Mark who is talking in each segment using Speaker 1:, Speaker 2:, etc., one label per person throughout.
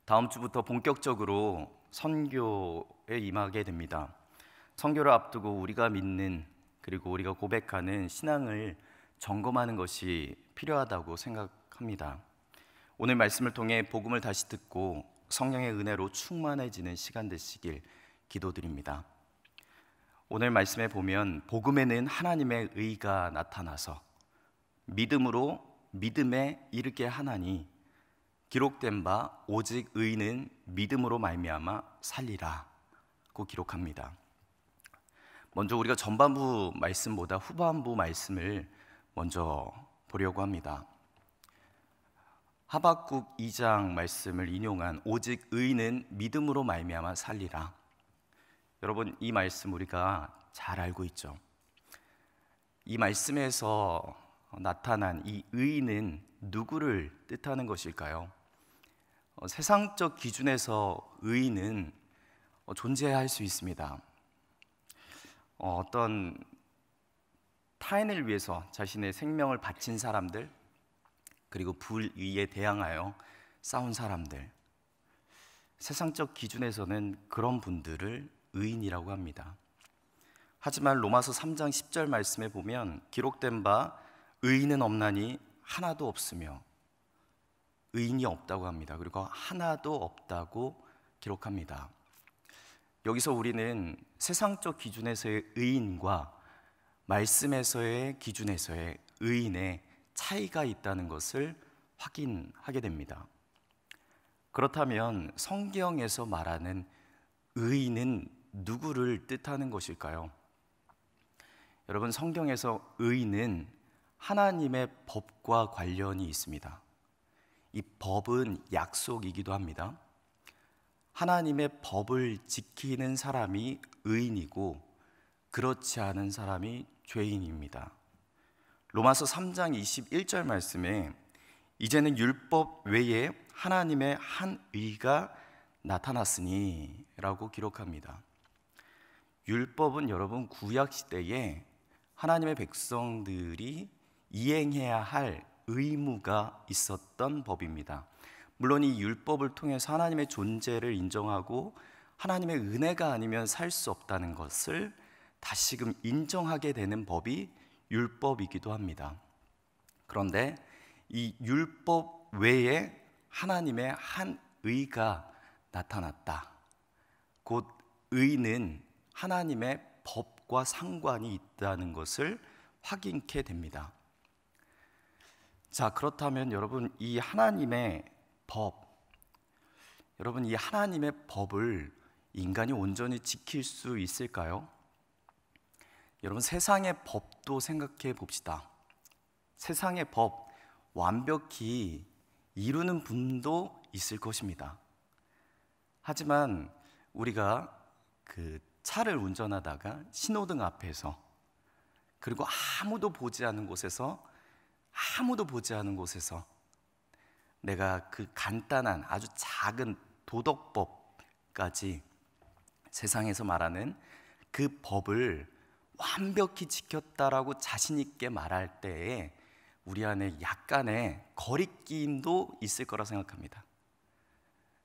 Speaker 1: 다음 주부터 본격적으로 선교에 임하게 됩니다. 선교를 앞두고 우리가 믿는 그리고 우리가 고백하는 신앙을 점검하는 것이 필요하다고 생각합니다. 오늘 말씀을 통해 복음을 다시 듣고 성령의 은혜로 충만해지는 시간 되시길 기도드립니다. 오늘 말씀에 보면 복음에는 하나님의 의가 나타나서 믿음으로 믿음에 이르게 하나니 기록된 바 오직 의인은 믿음으로 말미암아 살리라고 기록합니다. 먼저 우리가 전반부 말씀보다 후반부 말씀을 먼저 보려고 합니다. 하박국 2장 말씀을 인용한 오직 의인은 믿음으로 말미암아 살리라. 여러분, 이 말씀 우리가 잘 알고 있죠. 이 말씀에서 나타난 이 의인은 누구를 뜻하는 것일까요? 세상적 기준에서 의인은 존재할 수 있습니다. 어떤 타인을 위해서 자신의 생명을 바친 사람들, 그리고 불의에 대항하여 싸운 사람들, 세상적 기준에서는 그런 분들을 의인이라고 합니다. 하지만 로마서 3장 10절 말씀에 보면 기록된 바 의인은 없나니 하나도 없으며 의인이 없다고 합니다. 그리고 하나도 없다고 기록합니다. 여기서 우리는 세상적 기준에서의 의인과 말씀에서의 기준에서의 의인의 차이가 있다는 것을 확인하게 됩니다. 그렇다면 성경에서 말하는 의인은 누구를 뜻하는 것일까요? 여러분, 성경에서 의인은 하나님의 법과 관련이 있습니다. 이 법은 약속이기도 합니다. 하나님의 법을 지키는 사람이 의인이고 그렇지 않은 사람이 죄인입니다. 로마서 3장 21절 말씀에 이제는 율법 외에 하나님의 한 의가 나타났으니 라고 기록합니다. 율법은 여러분 구약 시대에 하나님의 백성들이 이행해야 할 의무가 있었던 법입니다. 물론 이 율법을 통해서 하나님의 존재를 인정하고 하나님의 은혜가 아니면 살 수 없다는 것을 다시금 인정하게 되는 법이 율법이기도 합니다. 그런데 이 율법 외에 하나님의 한 의가 나타났다. 곧 의는 하나님의 법과 상관이 있다는 것을 확인케 됩니다. 자, 그렇다면 여러분, 이 하나님의 법, 여러분, 이 하나님의 법을 인간이 온전히 지킬 수 있을까요? 여러분, 세상의 법도 생각해 봅시다. 세상의 법 완벽히 이루는 분도 있을 것입니다. 하지만 우리가 그 차를 운전하다가 신호등 앞에서, 그리고 아무도 보지 않는 곳에서 내가 그 간단한 아주 작은 도덕법까지, 세상에서 말하는 그 법을 완벽히 지켰다라고 자신 있게 말할 때에 우리 안에 약간의 거리낌도 있을 거라 생각합니다.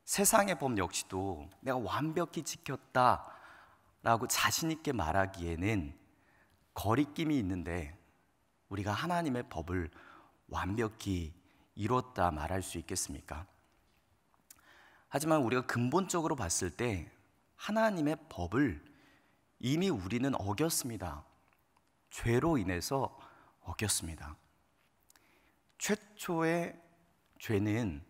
Speaker 1: 세상의 법 역시도 내가 완벽히 지켰다라고 자신 있게 말하기에는 거리낌이 있는데, 우리가 하나님의 법을 완벽히 이뤘다 말할 수 있겠습니까? 하지만 우리가 근본적으로 봤을 때 하나님의 법을 이미 우리는 어겼습니다. 죄로 인해서 어겼습니다. 최초의 죄는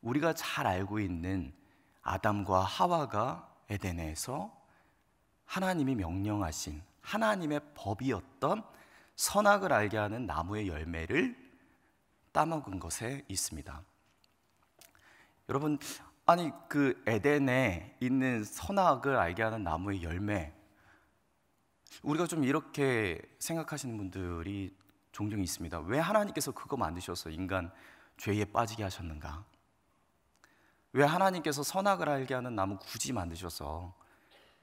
Speaker 1: 우리가 잘 알고 있는 아담과 하와가 에덴에서 하나님이 명령하신 하나님의 법이었던 선악을 알게 하는 나무의 열매를 따먹은 것에 있습니다. 여러분, 아니 그 에덴에 있는 선악을 알게 하는 나무의 열매, 우리가 좀 이렇게 생각하시는 분들이 종종 있습니다. 왜 하나님께서 그거 만드셔서 인간 죄에 빠지게 하셨는가? 왜 하나님께서 선악을 알게 하는 나무 굳이 만드셔서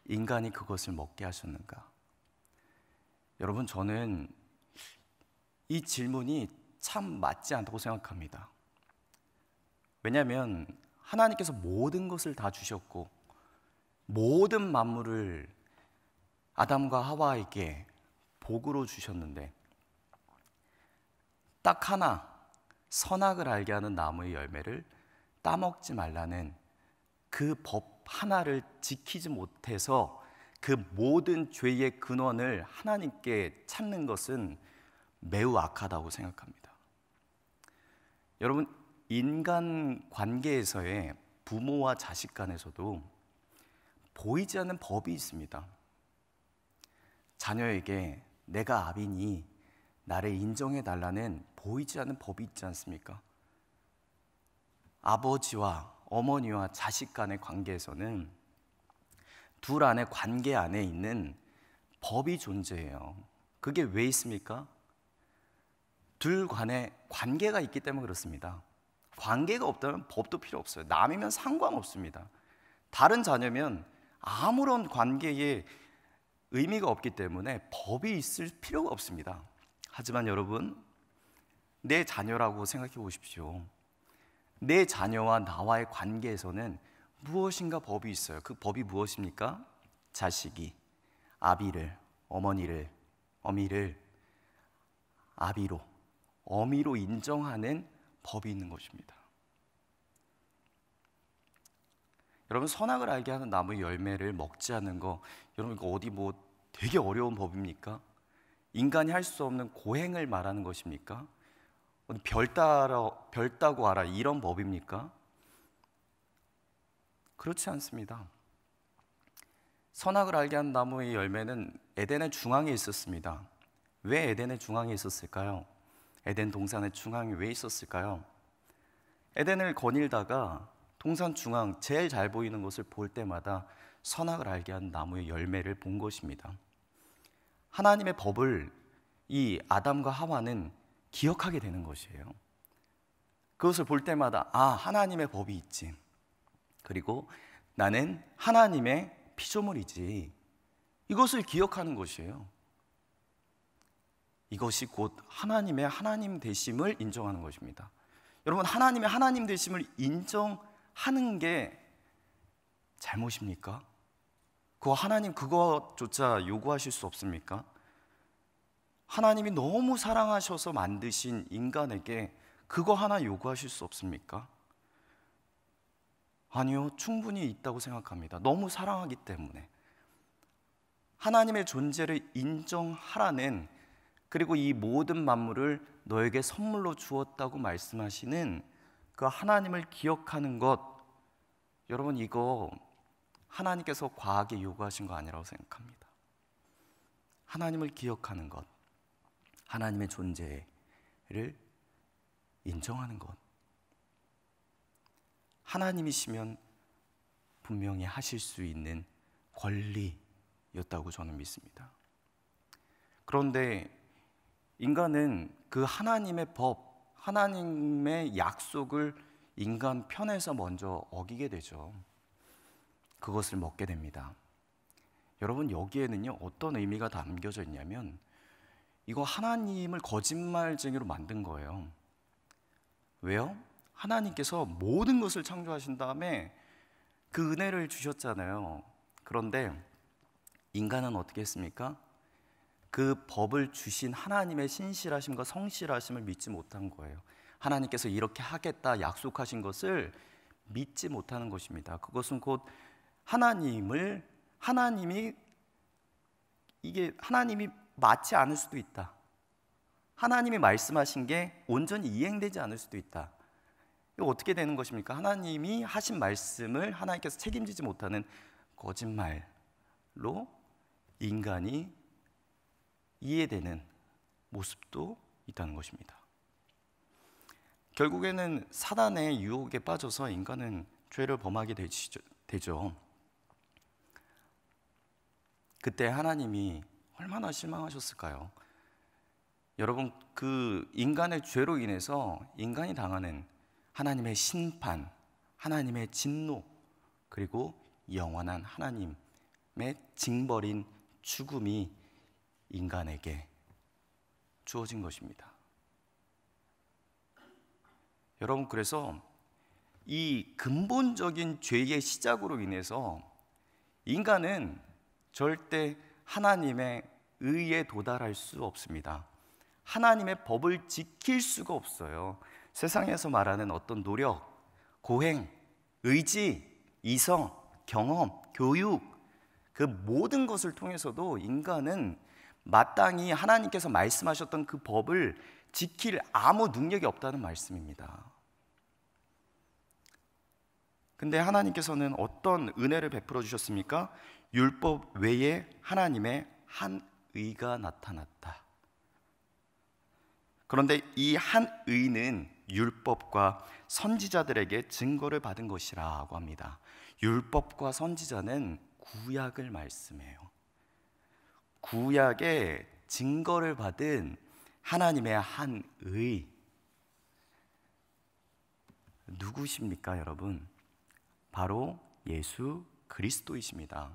Speaker 1: 인간이 그것을 먹게 하셨는가? 여러분, 저는 이 질문이 참 맞지 않다고 생각합니다. 왜냐하면 하나님께서 모든 것을 다 주셨고 모든 만물을 아담과 하와에게 복으로 주셨는데 딱 하나 선악을 알게 하는 나무의 열매를 따먹지 말라는 그 법 하나를 지키지 못해서 그 모든 죄의 근원을 하나님께 찾는 것은 매우 악하다고 생각합니다. 여러분, 인간 관계에서의 부모와 자식 간에서도 보이지 않는 법이 있습니다. 자녀에게 내가 아비니 나를 인정해 달라는 보이지 않는 법이 있지 않습니까? 아버지와 어머니와 자식 간의 관계에서는 둘 안의 관계 안에 있는 법이 존재해요. 그게 왜 있습니까? 둘 간에 관계가 있기 때문에 그렇습니다. 관계가 없다면 법도 필요 없어요. 남이면 상관없습니다. 다른 자녀면 아무런 관계에 의미가 없기 때문에 법이 있을 필요가 없습니다. 하지만 여러분, 내 자녀라고 생각해 보십시오. 내 자녀와 나와의 관계에서는 무엇인가 법이 있어요. 그 법이 무엇입니까? 자식이 아비를, 어머니를, 어미를 아비로, 어미로 인정하는 법이 있는 것입니다. 여러분, 선악을 알게 하는 나무의 열매를 먹지 않는 거, 여러분 이거 어디 뭐 되게 어려운 법입니까? 인간이 할 수 없는 고행을 말하는 것입니까? 별 따고 알아 이런 법입니까? 그렇지 않습니다. 선악을 알게 하는 나무의 열매는 에덴의 중앙에 있었습니다. 왜 에덴의 중앙에 있었을까요? 에덴 동산의 중앙에 왜 있었을까요? 에덴을 거닐다가 동산 중앙 제일 잘 보이는 것을 볼 때마다 선악을 알게 하는 나무의 열매를 본 것입니다. 하나님의 법을 이 아담과 하와는 기억하게 되는 것이에요. 그것을 볼 때마다 하나님의 법이 있지. 그리고 나는 하나님의 피조물이지. 이것을 기억하는 것이에요. 이것이 곧 하나님의 하나님 되심을 인정하는 것입니다. 여러분, 하나님의 하나님 되심을 인정하는 게 잘못입니까? 하나님 그거조차 요구하실 수 없습니까? 하나님이 너무 사랑하셔서 만드신 인간에게 그거 하나 요구하실 수 없습니까? 아니요, 충분히 있다고 생각합니다. 너무 사랑하기 때문에. 하나님의 존재를 인정하라는, 그리고 이 모든 만물을 너에게 선물로 주었다고 말씀하시는 그 하나님을 기억하는 것, 여러분 이거 하나님께서 과하게 요구하신 거 아니라고 생각합니다. 하나님을 기억하는 것, 하나님의 존재를 인정하는 것, 하나님이시면 분명히 하실 수 있는 권리였다고 저는 믿습니다. 그런데 인간은 그 하나님의 법, 하나님의 약속을 인간 편에서 먼저 어기게 되죠. 그것을 먹게 됩니다. 여러분, 여기에는요 어떤 의미가 담겨져 있냐면 이거 하나님을 거짓말쟁이로 만든 거예요. 왜요? 하나님께서 모든 것을 창조하신 다음에 그 은혜를 주셨잖아요. 그런데 인간은 어떻게 했습니까? 그 법을 주신 하나님의 신실하심과 성실하심을 믿지 못한 거예요. 하나님께서 이렇게 하겠다 약속하신 것을 믿지 못하는 것입니다. 그것은 곧 하나님이 맞지 않을 수도 있다. 하나님이 말씀하신 게 온전히 이행되지 않을 수도 있다. 이거 어떻게 되는 것입니까? 하나님이 하신 말씀을 하나님께서 책임지지 못하는 거짓말로 인간이 이해되는 모습도 있다는 것입니다. 결국에는 사단의 유혹에 빠져서 인간은 죄를 범하게 되죠. 그때 하나님이 얼마나 실망하셨을까요? 여러분, 그 인간의 죄로 인해서 인간이 당하는 하나님의 심판, 하나님의 진노, 그리고 영원한 하나님의 징벌인 죽음이 인간에게 주어진 것입니다. 여러분, 그래서 이 근본적인 죄의 시작으로 인해서 인간은 절대 하나님의 의에 도달할 수 없습니다. 하나님의 법을 지킬 수가 없어요. 세상에서 말하는 어떤 노력, 고행, 의지, 이성, 경험, 교육, 그 모든 것을 통해서도 인간은 마땅히 하나님께서 말씀하셨던 그 법을 지킬 아무 능력이 없다는 말씀입니다. 근데 하나님께서는 어떤 은혜를 베풀어 주셨습니까? 율법 외에 하나님의 한 의가 나타났다. 그런데 이 한 의는 율법과 선지자들에게 증거를 받은 것이라고 합니다. 율법과 선지자는 구약을 말씀해요. 구약의 증거를 받은 하나님의 한 의, 누구십니까, 여러분? 바로 예수 그리스도이십니다.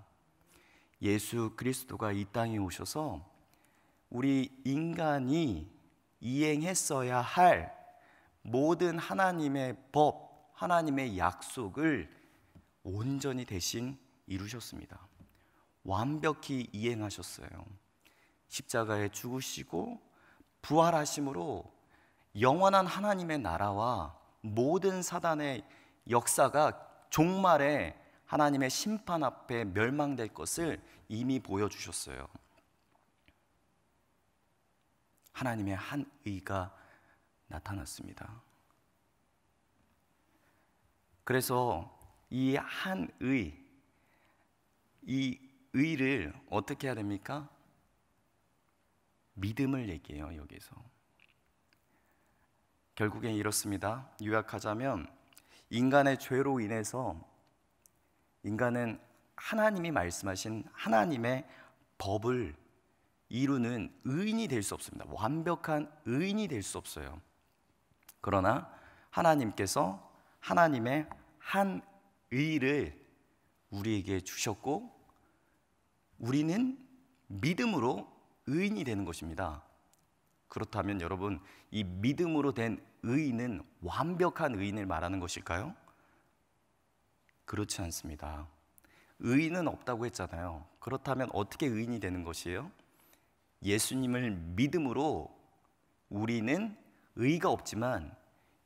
Speaker 1: 예수 그리스도가 이 땅에 오셔서 우리 인간이 이행했어야 할 모든 하나님의 법, 하나님의 약속을 온전히 대신 이루셨습니다. 완벽히 이행하셨어요. 십자가에 죽으시고 부활하심으로 영원한 하나님의 나라와 모든 사단의 역사가 종말에 하나님의 심판 앞에 멸망될 것을 이미 보여주셨어요. 하나님의 한 의가 나타났습니다. 그래서 이 한 의, 이 의를 어떻게 해야 됩니까? 믿음을 얘기해요, 여기서. 결국엔 이렇습니다. 요약하자면 인간의 죄로 인해서 인간은 하나님이 말씀하신 하나님의 법을 이루는 의인이 될 수 없습니다. 완벽한 의인이 될 수 없어요. 그러나 하나님께서 하나님의 한 의를 우리에게 주셨고 우리는 믿음으로 의인이 되는 것입니다. 그렇다면 여러분, 이 믿음으로 된 의인은 완벽한 의인을 말하는 것일까요? 그렇지 않습니다. 의인은 없다고 했잖아요. 그렇다면 어떻게 의인이 되는 것이에요? 예수님을 믿음으로 우리는 의가 없지만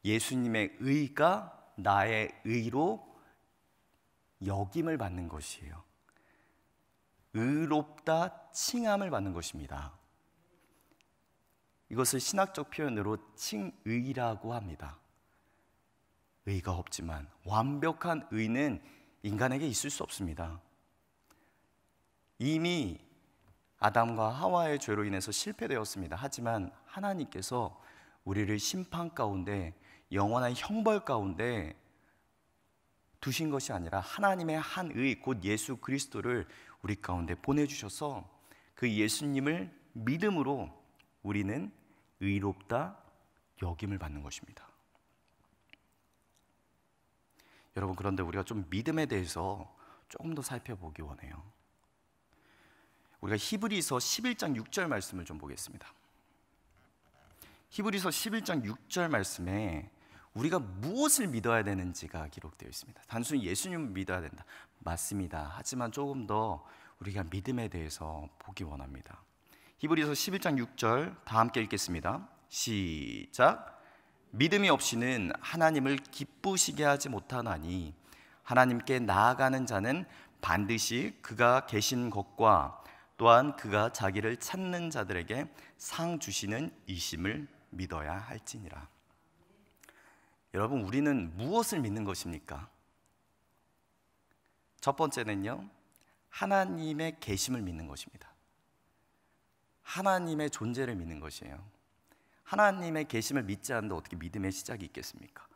Speaker 1: 예수님의 의가 나의 의로 여김을 받는 것이에요. 의롭다 칭함을 받는 것입니다. 이것을 신학적 표현으로 칭의라고 합니다. 의가 없지만 완벽한 의는 인간에게 있을 수 없습니다. 이미 아담과 하와의 죄로 인해서 실패되었습니다. 하지만 하나님께서 우리를 심판 가운데 영원한 형벌 가운데 두신 것이 아니라 하나님의 한 의, 곧 예수 그리스도를 우리 가운데 보내주셔서 그 예수님을 믿음으로 우리는 의롭다 여김을 받는 것입니다. 여러분, 그런데 우리가 좀 믿음에 대해서 조금 더 살펴보기 원해요. 우리가 히브리서 11장 6절 말씀을 좀 보겠습니다. 히브리서 11장 6절 말씀에 우리가 무엇을 믿어야 되는지가 기록되어 있습니다. 단순히 예수님을 믿어야 된다, 맞습니다. 하지만 조금 더 우리가 믿음에 대해서 보기 원합니다. 히브리서 11장 6절 다 함께 읽겠습니다. 시작. 믿음이 없이는 하나님을 기쁘시게 하지 못하나니 하나님께 나아가는 자는 반드시 그가 계신 것과 또한 그가 자기를 찾는 자들에게 상 주시는 이심을 믿어야 할지니라. 여러분, 우리는 무엇을 믿는 것입니까? 첫 번째는요, 하나님의 계심을 믿는 것입니다. 하나님의 존재를 믿는 것이에요. 하나님의 계심을 믿지 않는데 어떻게 믿음의 시작이 있겠습니까?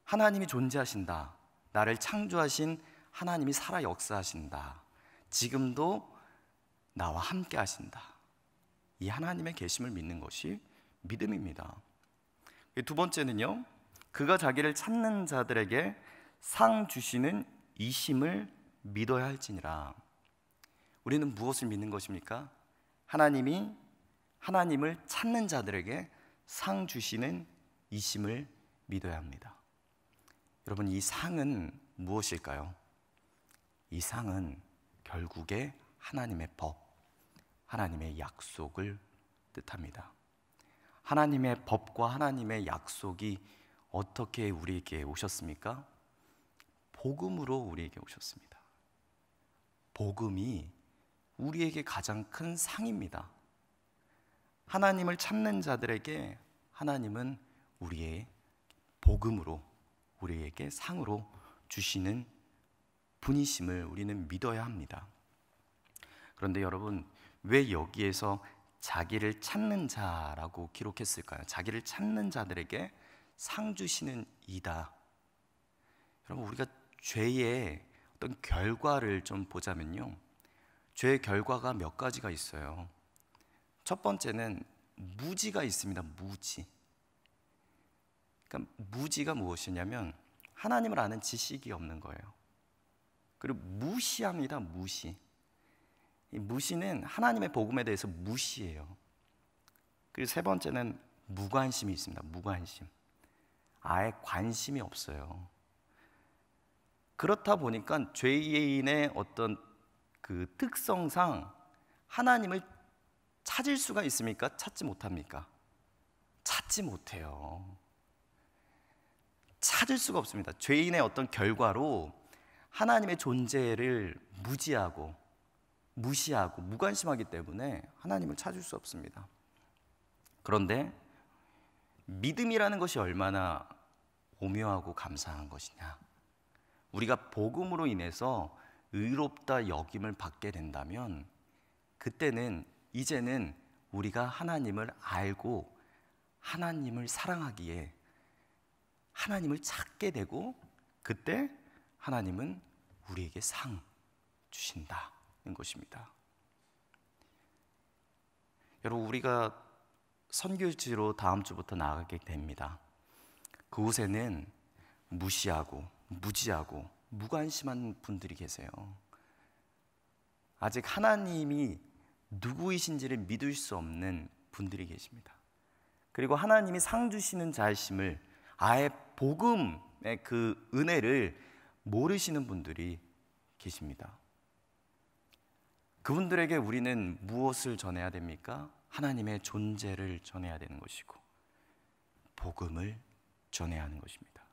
Speaker 1: 하나님이 존재하신다. 나를 창조하신 하나님이 살아 역사하신다. 지금도 나와 함께 하신다. 이 하나님의 계심을 믿는 것이 믿음입니다. 두 번째는요, 그가 자기를 찾는 자들에게 상 주시는 이심을 믿어야 할지니라. 우리는 무엇을 믿는 것입니까? 하나님이 하나님을 찾는 자들에게 상 주시는 이심을 믿어야 합니다. 여러분, 이 상은 무엇일까요? 이 상은 결국에 하나님의 법, 하나님의 약속을 뜻합니다. 하나님의 법과 하나님의 약속이 어떻게 우리에게 오셨습니까? 복음으로 우리에게 오셨습니다. 복음이 우리에게 가장 큰 상입니다. 하나님을 찾는 자들에게 하나님은 우리의 복음으로, 우리에게 상으로 주시는 분이심을 우리는 믿어야 합니다. 그런데 여러분, 왜 여기에서 자기를 찾는 자라고 기록했을까요? 자기를 찾는 자들에게 상 주시는 이다. 여러분, 우리가 죄의 어떤 결과를 좀 보자면요, 죄의 결과가 몇 가지가 있어요. 첫 번째는 무지가 있습니다. 무지. 그러니까 무지가 무엇이냐면 하나님을 아는 지식이 없는 거예요. 그리고 무시합니다. 무시. 이 무시는 하나님의 복음에 대해서 무시해요. 그리고 세 번째는 무관심이 있습니다. 무관심. 아예 관심이 없어요. 그렇다 보니까 죄인의 어떤 그 특성상 하나님을 찾을 수가 있습니까? 찾지 못합니까? 찾지 못해요. 찾을 수가 없습니다. 죄인의 어떤 결과로 하나님의 존재를 무지하고 무시하고 무관심하기 때문에 하나님을 찾을 수 없습니다. 그런데 믿음이라는 것이 얼마나 오묘하고 감사한 것이냐. 우리가 복음으로 인해서 의롭다 여김을 받게 된다면 그때는 이제는 우리가 하나님을 알고 하나님을 사랑하기에 하나님을 찾게 되고 그때 하나님은 우리에게 상 주신다는 것입니다. 여러분, 우리가 선교지로 다음 주부터 나가게 됩니다. 그곳에는 무시하고 무지하고 무관심한 분들이 계세요. 아직 하나님이 누구이신지를 믿을 수 없는 분들이 계십니다. 그리고 하나님이 상 주시는 자이심을 아예 복음의 그 은혜를 모르시는 분들이 계십니다. 그분들에게 우리는 무엇을 전해야 됩니까? 하나님의 존재를 전해야 되는 것이고 복음을 전해야 하는 것입니다.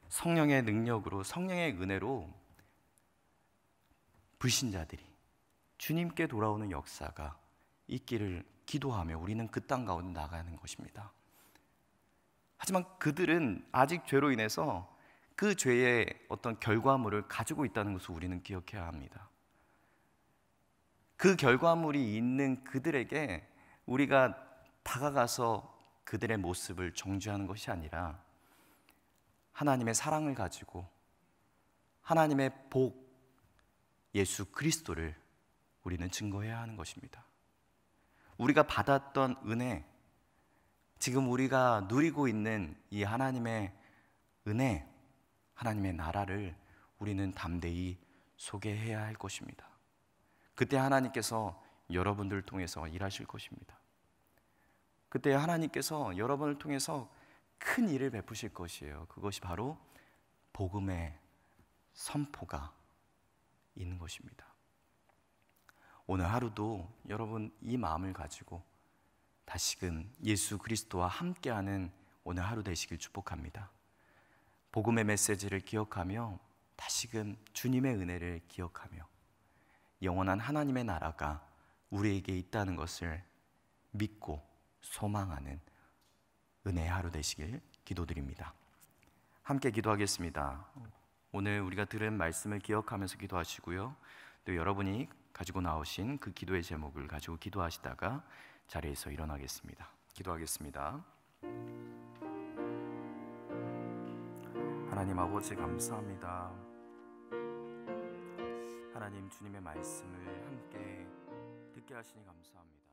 Speaker 1: 성령의 능력으로, 성령의 은혜로 불신자들이 주님께 돌아오는 역사가 있기를 기도하며 우리는 그 땅 가운데 나가는 것입니다. 하지만 그들은 아직 죄로 인해서 그 죄의 어떤 결과물을 가지고 있다는 것을 우리는 기억해야 합니다. 그 결과물이 있는 그들에게 우리가 다가가서 그들의 모습을 정죄하는 것이 아니라 하나님의 사랑을 가지고 하나님의 복, 예수 그리스도를 우리는 증거해야 하는 것입니다. 우리가 받았던 은혜, 지금 우리가 누리고 있는 이 하나님의 은혜, 하나님의 나라를 우리는 담대히 소개해야 할 것입니다. 그때 하나님께서 여러분들을 통해서 일하실 것입니다. 그때 하나님께서 여러분을 통해서 큰 일을 베푸실 것이에요. 그것이 바로 복음의 선포가 있는 것입니다. 오늘 하루도 여러분 이 마음을 가지고 다시금 예수 그리스도와 함께하는 오늘 하루 되시길 축복합니다. 복음의 메시지를 기억하며 다시금 주님의 은혜를 기억하며 영원한 하나님의 나라가 우리에게 있다는 것을 믿고 소망하는 은혜의 하루 되시길 기도드립니다. 함께 기도하겠습니다. 오늘 우리가 들은 말씀을 기억하면서 기도하시고요. 또 여러분이 가지고 나오신 그 기도의 제목을 가지고 기도하시다가 자리에서 일어나겠습니다. 기도하겠습니다. 하나님 아버지 감사합니다. 하나님 주님의 말씀을 함께 듣게 하시니 감사합니다.